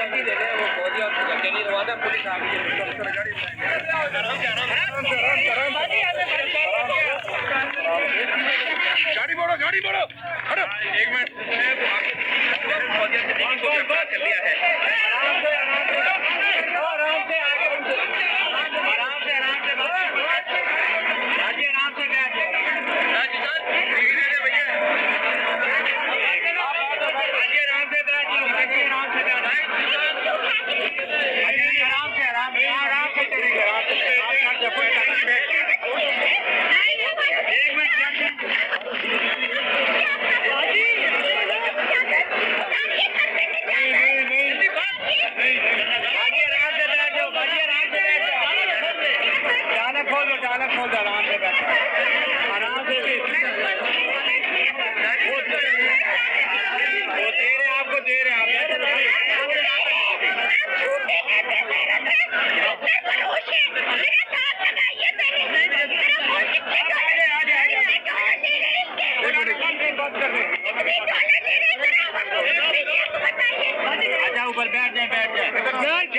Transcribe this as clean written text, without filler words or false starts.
guarantee दे रहे हैं वो बहुत ही धक्के नहीं रवाना पुलिस आ गई है गाड़ी बढ़ो हटो एक मिनट कर लिया है ऊपर बैठ जाए